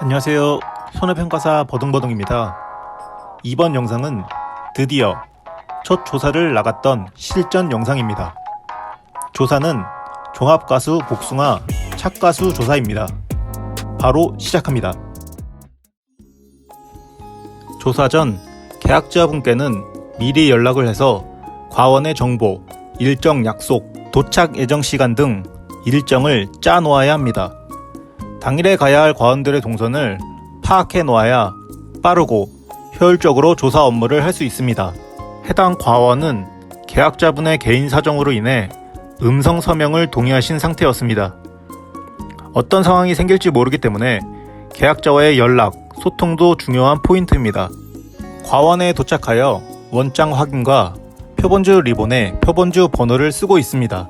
안녕하세요. 손해평가사 버둥버둥입니다. 이번 영상은 드디어 첫 조사를 나갔던 실전 영상입니다. 조사는 종합가수 복숭아 착가수 조사입니다. 바로 시작합니다. 조사 전 계약자분께는 미리 연락을 해서 과원의 정보, 일정 약속, 도착 예정 시간 등 일정을 짜 놓아야 합니다. 당일에 가야 할 과원들의 동선을 파악해 놓아야 빠르고 효율적으로 조사 업무를 할 수 있습니다. 해당 과원은 계약자분의 개인 사정으로 인해 음성 서명을 동의하신 상태였습니다. 어떤 상황이 생길지 모르기 때문에 계약자와의 연락, 소통도 중요한 포인트입니다. 과원에 도착하여 원장 확인과 표본주 리본에 표본주 번호를 쓰고 있습니다.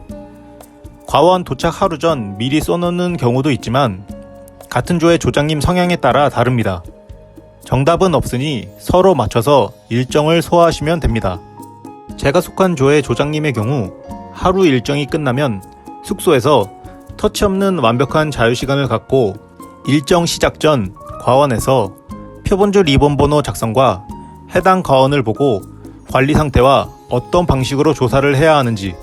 과원 도착 하루 전 미리 써놓는 경우도 있지만 같은 조의 조장님 성향에 따라 다릅니다. 정답은 없으니 서로 맞춰서 일정을 소화하시면 됩니다. 제가 속한 조의 조장님의 경우 하루 일정이 끝나면 숙소에서 터치 없는 완벽한 자유시간을 갖고 일정 시작 전 과원에서 표본주 리본 번호 작성과 해당 과원을 보고 관리 상태와 어떤 방식으로 조사를 해야 하는지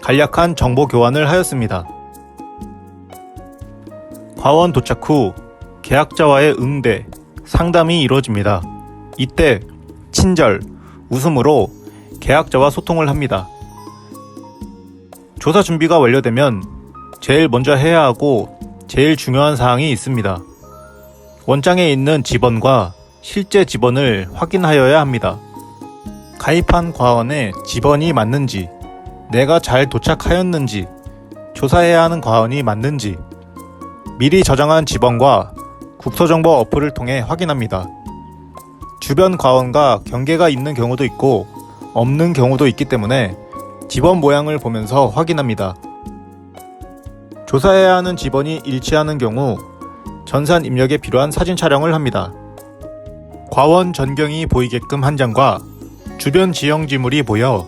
간략한 정보 교환을 하였습니다. 과원 도착 후 계약자와의 응대, 상담이 이루어집니다. 이때 친절, 웃음으로 계약자와 소통을 합니다. 조사 준비가 완료되면 제일 먼저 해야 하고 제일 중요한 사항이 있습니다. 원장에 있는 직원과 실제 직원을 확인하여야 합니다. 가입한 과원의 직원이 맞는지, 내가 잘 도착하였는지, 조사해야 하는 과원이 맞는지 미리 저장한 직원과 국토정보 어플을 통해 확인합니다. 주변 과원과 경계가 있는 경우도 있고 없는 경우도 있기 때문에 직원 모양을 보면서 확인합니다. 조사해야 하는 직원이 일치하는 경우 전산 입력에 필요한 사진 촬영을 합니다. 과원 전경이 보이게끔 한 장과 주변 지형 지물이 보여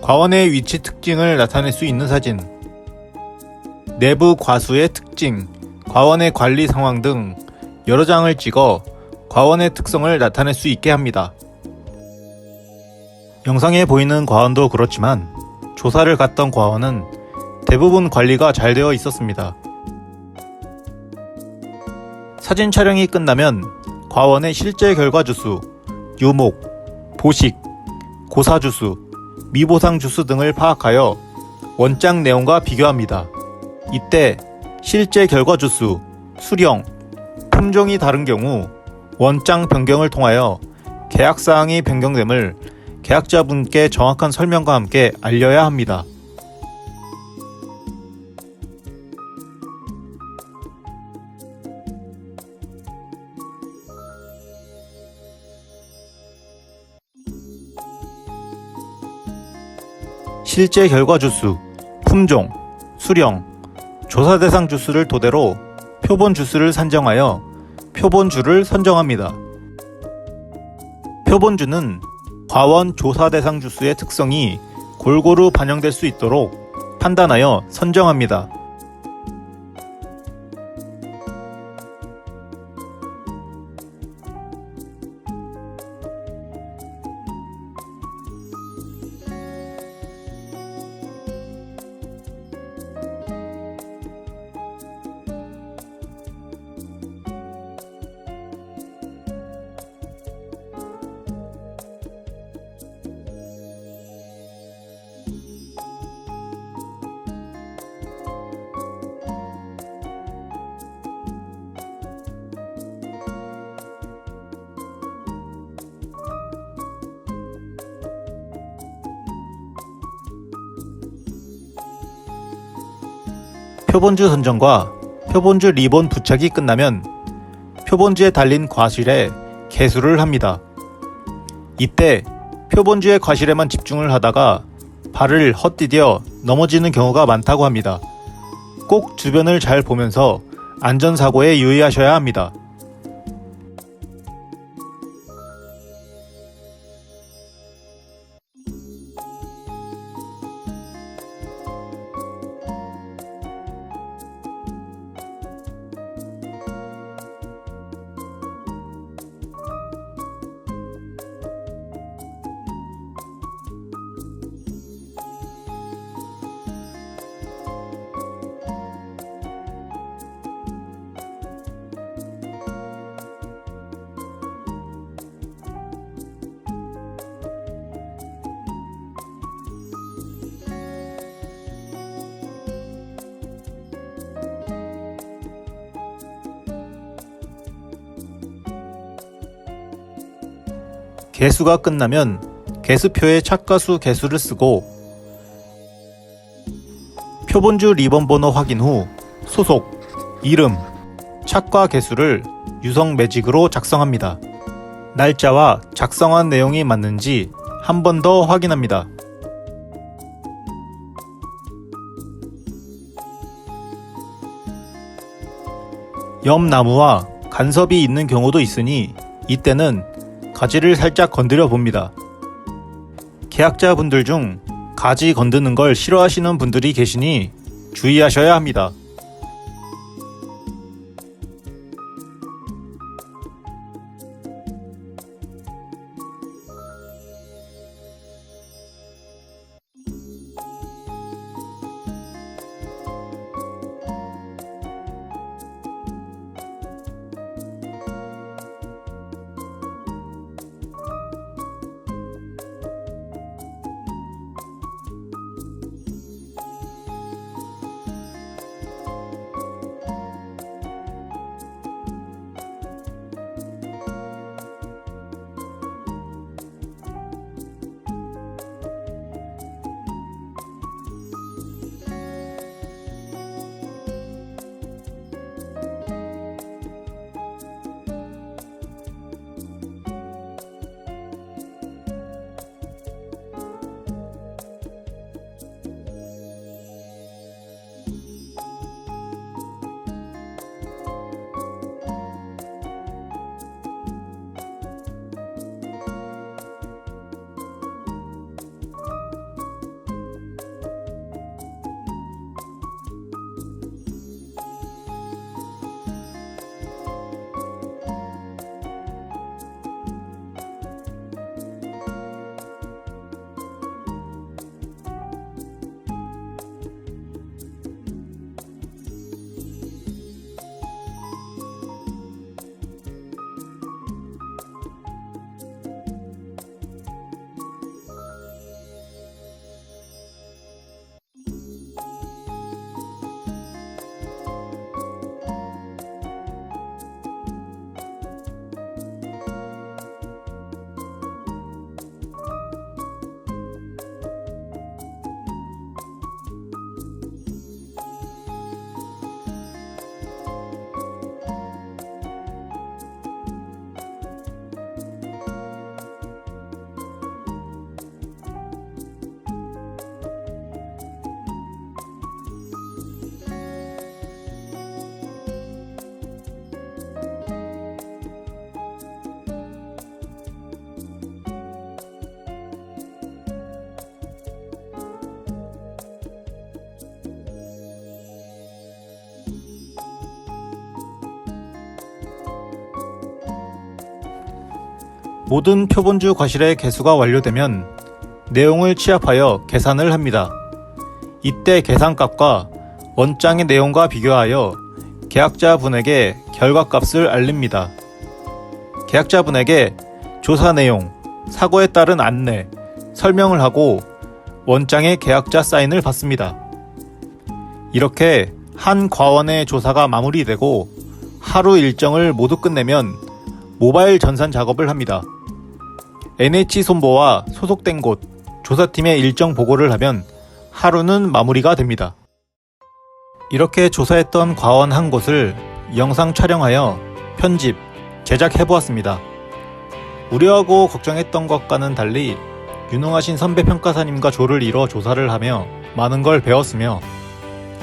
과원의 위치 특징을 나타낼 수 있는 사진, 내부 과수의 특징, 과원의 관리 상황 등 여러 장을 찍어 과원의 특성을 나타낼 수 있게 합니다. 영상에 보이는 과원도 그렇지만 조사를 갔던 과원은 대부분 관리가 잘 되어 있었습니다. 사진 촬영이 끝나면 과원의 실제 결과 주수, 유목, 보식, 고사 주수, 미보상 주수 등을 파악하여 원장 내용과 비교합니다. 이때 실제 결과 주수, 수령, 품종이 다른 경우 원장 변경을 통하여 계약사항이 변경됨을 계약자분께 정확한 설명과 함께 알려야 합니다. 실제 결과 주수, 품종, 수령, 조사 대상 주수를 토대로 표본 주수를 산정하여 표본주를 선정합니다. 표본주는 과원 조사 대상 주수의 특성이 골고루 반영될 수 있도록 판단하여 선정합니다. 표본주 선정과 표본주 리본 부착이 끝나면 표본주에 달린 과실에 개수를 합니다. 이때 표본주의 과실에만 집중을 하다가 발을 헛디뎌 넘어지는 경우가 많다고 합니다. 꼭 주변을 잘 보면서 안전사고에 유의하셔야 합니다. 개수가 끝나면 개수표에 착과수 개수를 쓰고 표본주 리본 번호 확인 후 소속, 이름, 착과 개수를 유성 매직으로 작성합니다. 날짜와 작성한 내용이 맞는지 한 번 더 확인합니다. 옆 나무와 간섭이 있는 경우도 있으니 이때는 가지를 살짝 건드려 봅니다. 계약자분들 중 가지 건드는 걸 싫어하시는 분들이 계시니 주의하셔야 합니다. 모든 표본주 과실의 개수가 완료되면 내용을 취합하여 계산을 합니다. 이때 계산값과 원장의 내용과 비교하여 계약자분에게 결과값을 알립니다. 계약자분에게 조사 내용, 사고에 따른 안내, 설명을 하고 원장의 계약자 사인을 받습니다. 이렇게 한 과원의 조사가 마무리되고 하루 일정을 모두 끝내면 모바일 전산 작업을 합니다. NH손보와 소속된 곳, 조사팀에 일정 보고를 하면 하루는 마무리가 됩니다. 이렇게 조사했던 과원 한 곳을 영상 촬영하여 편집, 제작해보았습니다. 우려하고 걱정했던 것과는 달리 유능하신 선배 평가사님과 조를 이뤄 조사를 하며 많은 걸 배웠으며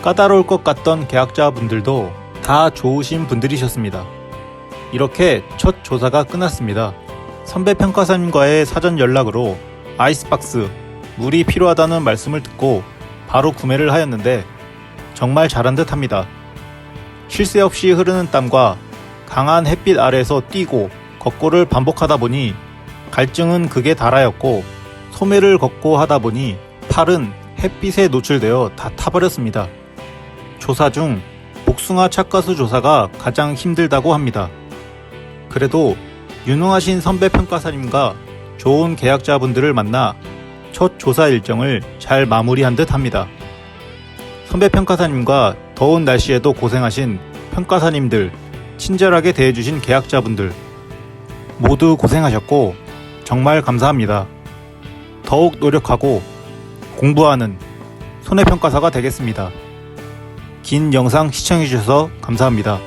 까다로울 것 같던 계약자분들도 다 좋으신 분들이셨습니다. 이렇게 첫 조사가 끝났습니다. 선배 평가사님과의 사전 연락으로 아이스박스, 물이 필요하다는 말씀을 듣고 바로 구매를 하였는데 정말 잘한 듯 합니다. 쉴 새 없이 흐르는 땀과 강한 햇빛 아래에서 뛰고 걷고를 반복하다 보니 갈증은 극에 달하였고 소매를 걷고 하다 보니 팔은 햇빛에 노출되어 다 타버렸습니다. 조사 중 복숭아 착과수 조사가 가장 힘들다고 합니다. 그래도 유능하신 선배 평가사님과 좋은 계약자분들을 만나 첫 조사 일정을 잘 마무리한 듯 합니다. 선배 평가사님과 더운 날씨에도 고생하신 평가사님들, 친절하게 대해주신 계약자분들 모두 고생하셨고 정말 감사합니다. 더욱 노력하고 공부하는 손해평가사가 되겠습니다. 긴 영상 시청해주셔서 감사합니다.